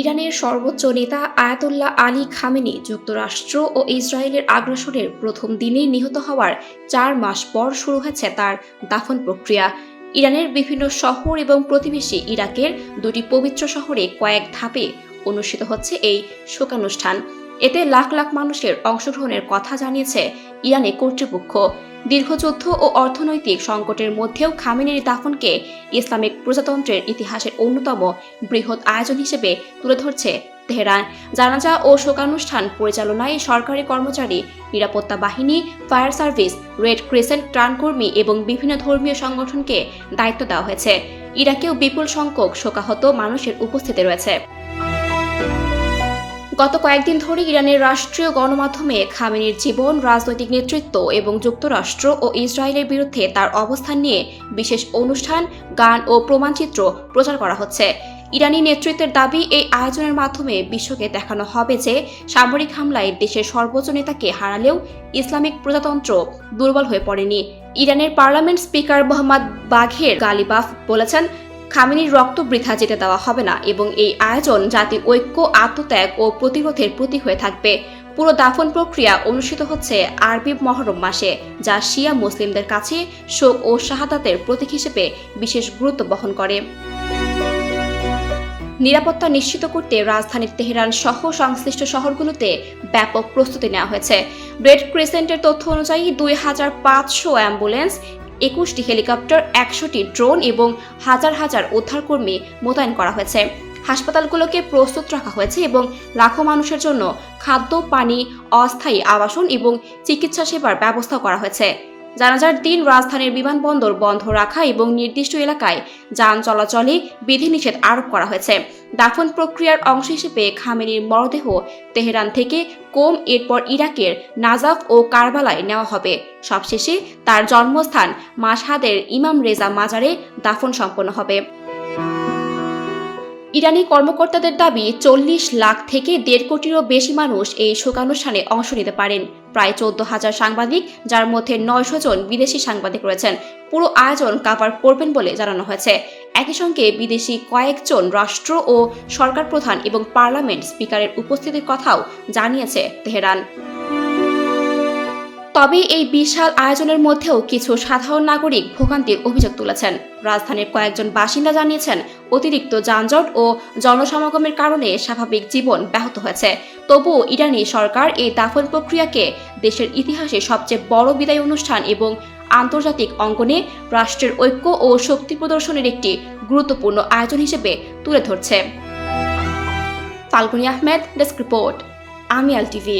ইরানের সর্বোচ্চ নেতা আয়াতুল্লাহ আলী খামেনি যুক্তরাষ্ট্র ও ইসরায়েলের আগ্রাসনের প্রথম দিনেই নিহত হওয়ার 4 মাস পর শুরু হয়েছে তার দাফন প্রক্রিয়া। ইরানের বিভিন্ন শহর এবং প্রতিবেশী ইরাকের 2টি পবিত্র শহরে কয়েক ধাপে অনুষ্ঠিত হচ্ছে এই শোকানুষ্ঠান। এতে লাখ লাখ মানুষের অংশগ্রহণের কথা জানিয়েছে ইরানি কর্তৃপক্ষ। দীর্ঘ যুদ্ধ ও অর্থনৈতিক সংকটের মধ্যেও খামেনির দাফনকে ইসলামিক প্রজাতন্ত্রের ইতিহাসের অন্যতম বৃহৎ আয়োজন হিসেবে তুলে ধরছে তেহরান। জানাজা ও শোকানুষ্ঠান পরিচালনায় সরকারি কর্মচারী, নিরাপত্তা বাহিনী, ফায়ার সার্ভিস, রেড ক্রিসেন্ট ত্রাণকর্মী এবং বিভিন্ন ধর্মীয় সংগঠনকে দায়িত্ব দেওয়া হয়েছে। ইরাকেও বিপুল সংখ্যক শোকাহত মানুষের উপস্থিতি রয়েছে। গত কয়েকদিন ধরে ইরানের রাষ্ট্রীয় গণমাধ্যমে খামেনির জীবন, রাজনৈতিক নেতৃত্ব এবং যুক্তরাষ্ট্র ও ইসরায়েলের বিরুদ্ধে তার অবস্থান নিয়ে বিশেষ অনুষ্ঠান, গান ও প্রমাণচিত্র প্রচার করা হচ্ছে। ইরানি নেতৃত্বের দাবি, এই আয়োজনের মাধ্যমে বিশ্বকে দেখানো হবে যে সামরিক হামলায় দেশের সর্বোচ্চ নেতাকে হারালেও ইসলামিক প্রজাতন্ত্র দুর্বল হয়ে পড়েনি। ইরানের পার্লামেন্ট স্পিকার মোহাম্মদ বাঘের গালিবাফ বলেছেন, খামেনির রক্ত বৃথা যেতে দেওয়া হবে না এবং এই আয়োজন জাতির ঐক্য, আত্মত্যাগ ও প্রতিরোধের প্রতীক হয়ে থাকবে। পুরো দাফন প্রক্রিয়া অনুষ্ঠিত হচ্ছে আরবি মহরম মাসে, যা শিয়া মুসলিমদের কাছে শোক ও শাহাদাতের প্রতীক হিসেবে বিশেষ গুরুত্ব বহন করে। নিরাপত্তা নিশ্চিত করতে রাজধানী তেহরান সহ সংশ্লিষ্ট শহরগুলোতে ব্যাপক প্রস্তুতি নেওয়া হয়েছে। রেড ক্রিসেন্টের তথ্য অনুযায়ী 2500 অ্যাম্বুলেন্স, 21টি হেলিকপ্টার, 100টি ড্রোন এবং হাজার হাজার উদ্ধারকর্মী মোতায়েন করা হয়েছে। হাসপাতালগুলোকে প্রস্তুত রাখা হয়েছে এবং লাখো মানুষের জন্য খাদ্য, পানি, অস্থায়ী আবাসন এবং চিকিৎসা সেবার ব্যবস্থা করা হয়েছে। জানাজার দিন রাজধানীর বিমানবন্দর বন্ধ রাখা এবং নির্দিষ্ট এলাকায় যান চলাচলে বিধিনিষেধ আরোপ করা হয়েছে। দাফন প্রক্রিয়ার অংশ হিসেবে খামেনির মরদেহ তেহরান থেকে কোম, এরপর ইরাকের নাজাফ ও কারবালায় নেওয়া হবে। সবশেষে তার জন্মস্থান মাশহাদের ইমাম রেজা মাজারে দাফন সম্পন্ন হবে। ইরানি কর্মকর্তাদের দাবি, 40 লাখ থেকে 1.5 কোটিরও বেশি মানুষ এই শোকানুষ্ঠানে অংশ নিতে পারেন। প্রায় 14,000 সাংবাদিক, যার মধ্যে 900 জন বিদেশি সাংবাদিক রয়েছেন, পুরো আয়োজন কভার করবেন বলে জানানো হয়েছে। একই সঙ্গে বিদেশি কয়েকজন রাষ্ট্র ও সরকার প্রধান এবং পার্লামেন্ট স্পিকারের উপস্থিতির কথাও জানিয়েছে তেহরান। তবে এই বিশাল আয়োজনের মধ্যেও কিছু সাধারণ নাগরিক ভোগান্তির অভিযোগ তুলেছেন। রাজধানীর কয়েকজন বাসিন্দা জানিয়েছেন, অতিরিক্ত যানজট ও জনসমাগমের কারণে স্বাভাবিক জীবন ব্যাহত হয়েছে। তবুও ইরানি সরকার এই দাফন প্রক্রিয়াকে দেশের ইতিহাসে সবচেয়ে বড় বিদায় অনুষ্ঠান এবং আন্তর্জাতিক অঙ্গনে রাষ্ট্রের ঐক্য ও শক্তি প্রদর্শনের একটি গুরুত্বপূর্ণ আয়োজন হিসেবে তুলে ধরছে। ফাল্গুনী আহমেদ, ডেস্ক রিপোর্ট, আমিয়াল টিভি।